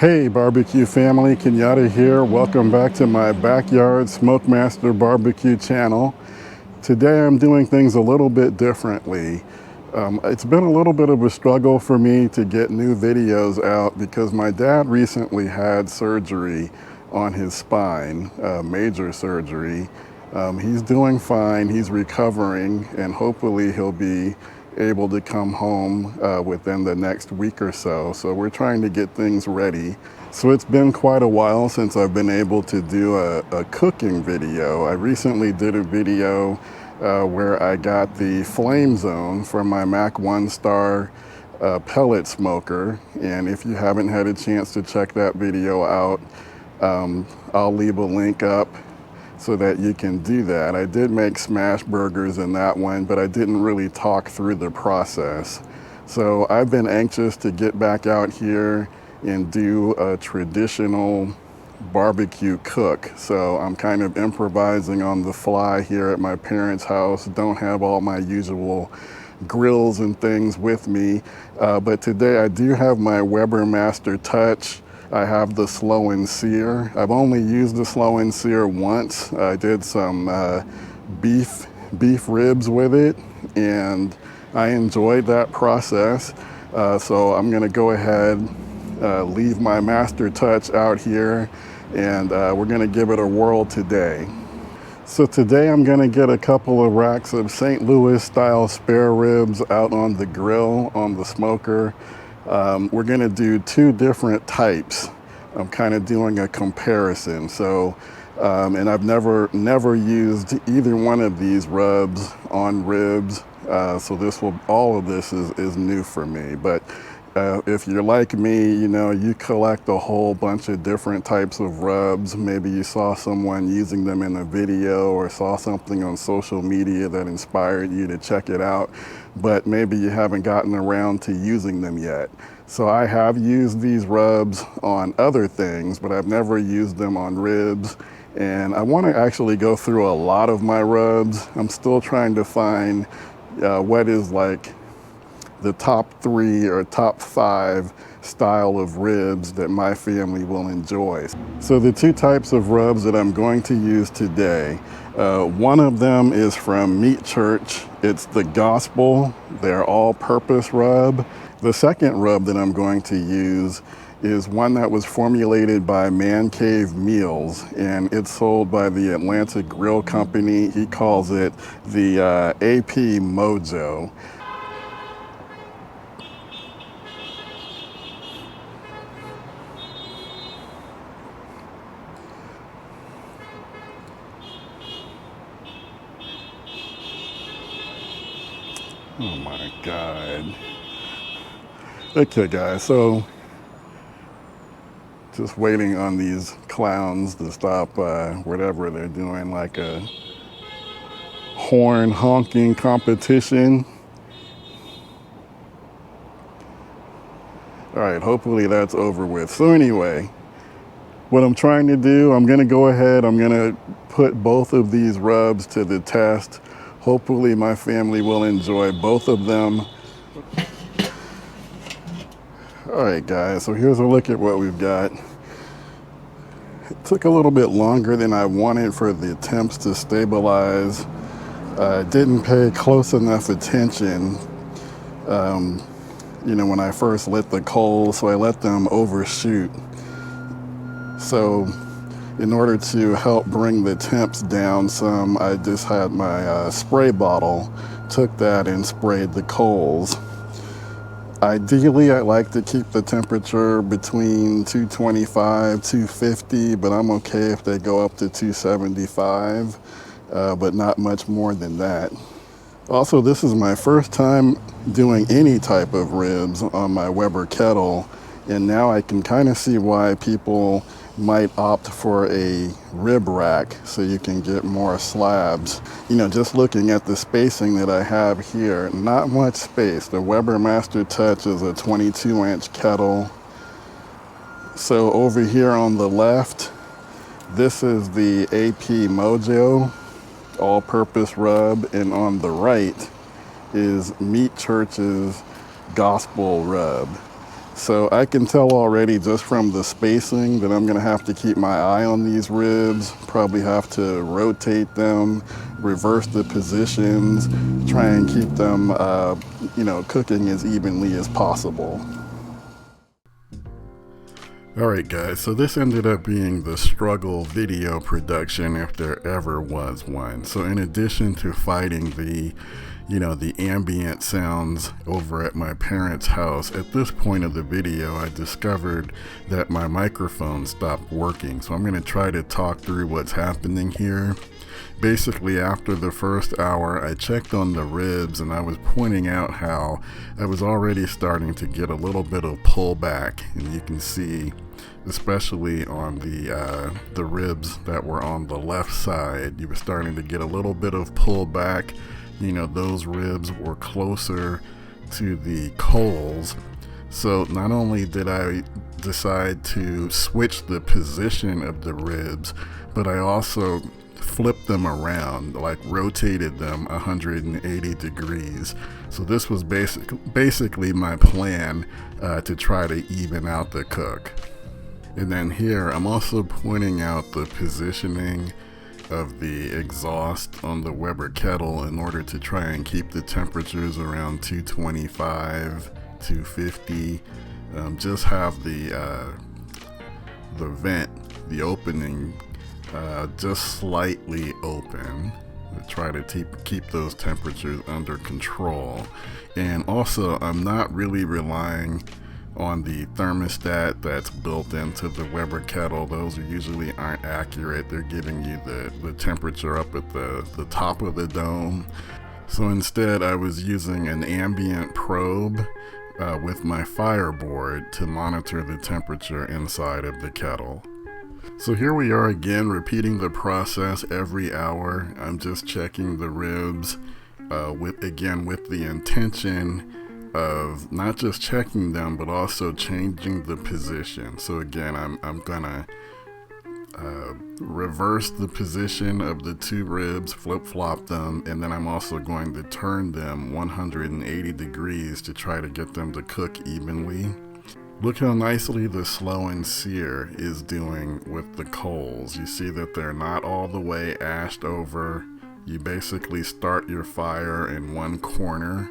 Hey barbecue family, Kenyatta here. Welcome back to my backyard Smokemaster barbecue channel. Today I'm doing things a little bit differently. It's been a little bit of a struggle for me to get new videos out because my dad recently had surgery on his spine, major surgery. He's doing fine, he's recovering, and hopefully he'll be able to come home within the next week or so. So we're trying to get things ready. So it's been quite a while since I've been able to do a cooking video. I recently did a video where I got the flame zone from my Mac 1 Star pellet smoker. And if you haven't had a chance to check that video out, I'll leave a link up so that you can do that. I did make smash burgers in that one, but I didn't really talk through the process. So I've been anxious to get back out here and do a traditional barbecue cook. So I'm kind of improvising on the fly here at my parents' house. Don't have all my usual grills and things with me, but today I do have my Weber Master Touch. I have the slow and sear. I've only used the slow and sear once. I did some beef ribs with it, and I enjoyed that process. So I'm gonna go ahead, leave my Master Touch out here, and we're gonna give it a whirl today. So today I'm gonna get a couple of racks of St. Louis style spare ribs out on the grill, on the smoker. We're gonna do two different types. I'm kind of doing a comparison. So, and I've never used either one of these rubs on ribs. So all of this is new for me. But if you're like me, you know, you collect a whole bunch of different types of rubs. Maybe you saw someone using them in a video or saw something on social media that inspired you to check it out, but maybe you haven't gotten around to using them yet. So I have used these rubs on other things, but I've never used them on ribs. And I want to actually go through a lot of my rubs. I'm still trying to find what is like the top 3 or top 5 style of ribs that my family will enjoy. So the two types of rubs that I'm going to use today, one of them is from Meat Church. It's the Gospel, their all-purpose rub. The second rub that I'm going to use is one that was formulated by Man Cave Meals, and it's sold by the Atlanta Grill Company. He calls it the AP Mojo. Oh my God. Okay guys, so just waiting on these clowns to stop whatever they're doing, like a horn honking competition. All right, hopefully that's over with. So anyway, what I'm trying to do, I'm gonna go ahead, I'm gonna put both of these rubs to the test. Hopefully my family will enjoy both of them. All right guys, so here's a look at what we've got. It took a little bit longer than I wanted for the temps to stabilize. I didn't pay close enough attention, you know, when I first lit the coals, so I let them overshoot. So in order to help bring the temps down some, I just had my spray bottle, took that and sprayed the coals. Ideally, I like to keep the temperature between 225, 250, but I'm okay if they go up to 275, but not much more than that. Also, this is my first time doing any type of ribs on my Weber Kettle, and now I can kind of see why people might opt for a rib rack so you can get more slabs. You know, just looking at the spacing that I have here, not much space. The Weber Master Touch is a 22-inch kettle. So over here on the left, this is the AP Mojo all-purpose rub, and on the right is Meat Church's Gospel rub. So I can tell already just from the spacing that I'm gonna have to keep my eye on these ribs, probably have to rotate them, reverse the positions, try and keep them, cooking as evenly as possible. Alright guys, so this ended up being the struggle video production if there ever was one. So in addition to fighting the ambient sounds over at my parents' house, at this point of the video I discovered that my microphone stopped working. So I'm going to try to talk through what's happening here. Basically, after the first hour, I checked on the ribs and I was pointing out how I was already starting to get a little bit of pullback, and you can see, especially on the ribs that were on the left side, you were starting to get a little bit of pullback. Those ribs were closer to the coals. So not only did I decide to switch the position of the ribs, but I also flipped them around, like rotated them 180 degrees. So this was basically my plan to try to even out the cook. And then here I'm also pointing out the positioning of the exhaust on the Weber kettle in order to try and keep the temperatures around 225, 250. Just have the vent, the opening, just slightly open to try to keep those temperatures under control. And also, I'm not really relying on the thermostat that's built into the Weber kettle. Those usually aren't accurate. They're giving you the temperature up at the top of the dome. So instead, I was using an ambient probe with my fireboard to monitor the temperature inside of the kettle. So here we are again, repeating the process every hour. I'm just checking the ribs with the intention of not just checking them, but also changing the position. So again, I'm gonna reverse the position of the two ribs, flip-flop them, and then I'm also going to turn them 180 degrees to try to get them to cook evenly. Look how nicely the slow and sear is doing with the coals. You see that they're not all the way ashed over. You basically start your fire in one corner.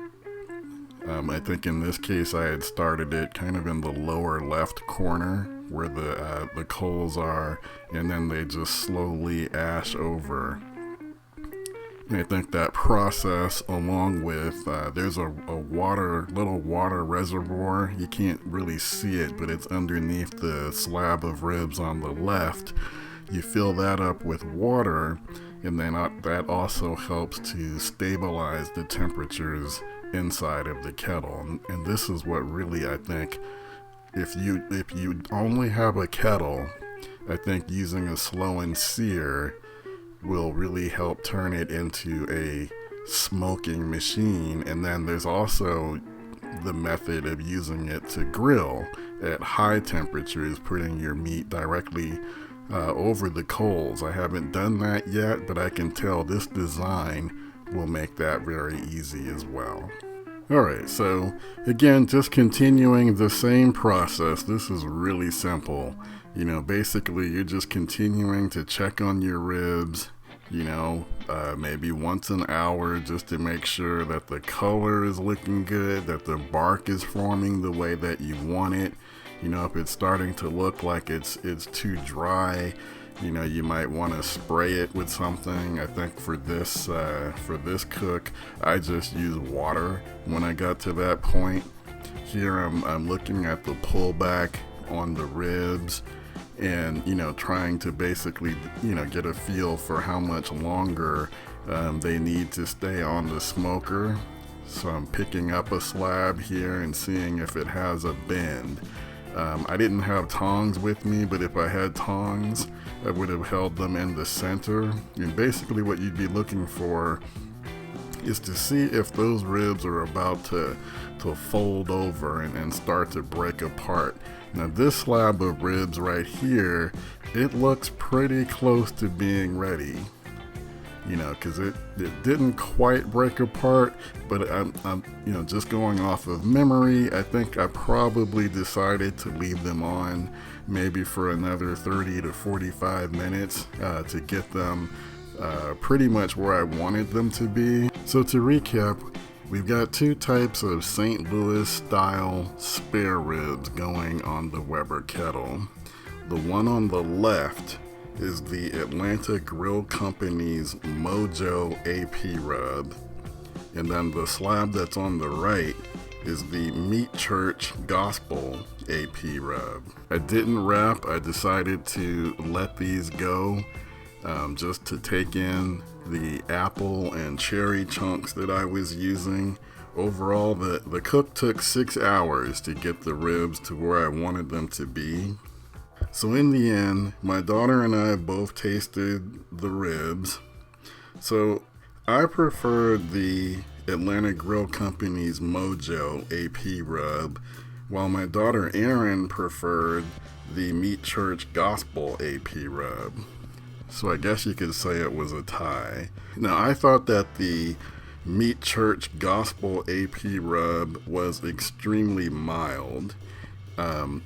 I think in this case I had started it kind of in the lower left corner where the coals are, and then they just slowly ash over. And I think that process, along with there's a little water reservoir. You can't really see it, but it's underneath the slab of ribs on the left. You fill that up with water, and then that also helps to stabilize the temperatures inside of the kettle. And this is what really, I think, if you only have a kettle, I think using a slow and sear will really help turn it into a smoking machine. And then there's also the method of using it to grill at high temperatures, putting your meat directly over the coals. I haven't done that yet, but I can tell this design will make that very easy as well. Alright, so again, just continuing the same process. This is really simple. Basically you're just continuing to check on your ribs, maybe once an hour, just to make sure that the color is looking good, that the bark is forming the way that you want it. If it's starting to look like it's too dry, you might want to spray it with something. I think for this cook, I just used water when I got to that point. Here I'm looking at the pullback on the ribs, and trying to basically get a feel for how much longer they need to stay on the smoker. So I'm picking up a slab here and seeing if it has a bend. I didn't have tongs with me, but if I had tongs, I would have held them in the center. And basically what you'd be looking for is to see if those ribs are about to fold over and start to break apart. Now this slab of ribs right here, it looks pretty close to being ready. you know, because it didn't quite break apart, but I'm you know, just going off of memory, I think I probably decided to leave them on maybe for another 30 to 45 minutes to get them pretty much where I wanted them to be. So to recap, we've got two types of St. Louis style spare ribs going on the Weber kettle. The one on the left is the Atlanta Grill Company's Mojo AP rub, and then the slab that's on the right is the Meat Church Gospel AP rub. I didn't wrap. I decided to let these go just to take in the apple and cherry chunks that I was using. Overall, the cook took 6 hours to get the ribs to where I wanted them to be. So in the end, my daughter and I both tasted the ribs. So I preferred the Atlanta Grill Company's Mojo AP rub, while my daughter Erin preferred the Meat Church Gospel AP rub. So I guess you could say it was a tie. Now, I thought that the Meat Church Gospel AP rub was extremely mild.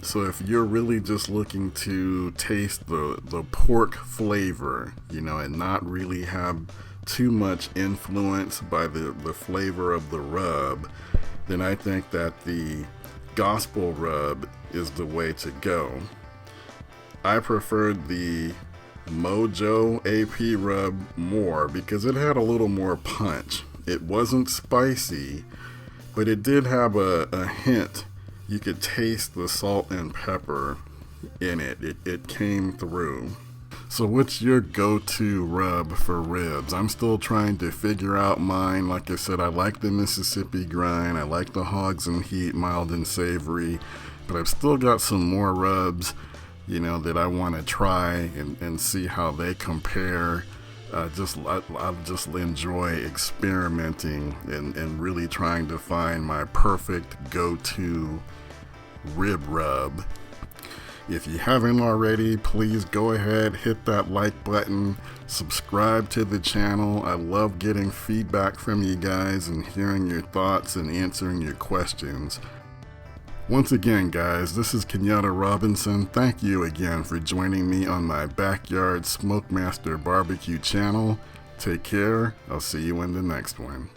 So if you're really just looking to taste the pork flavor, you know, and not really have too much influence by the flavor of the rub, then I think that the gospel rub is the way to go. I preferred the Mojo AP rub more because it had a little more punch. It wasn't spicy, but it did have a hint. You could taste the salt and pepper in it. It came through. So what's your go-to rub for ribs? I'm still trying to figure out mine. Like I said, I like the Mississippi grind. I like the Hogs and Heat, mild and savory. But I've still got some more rubs, you know, that I want to try and see how they compare. I just enjoy experimenting and really trying to find my perfect go-to rib rub. If you haven't already, please go ahead, hit that like button, subscribe to the channel. I love getting feedback from you guys and hearing your thoughts and answering your questions. Once again, guys, this is Kenyatta Robinson. Thank you again for joining me on my Backyard Smokemaster Barbecue channel. Take care. I'll see you in the next one.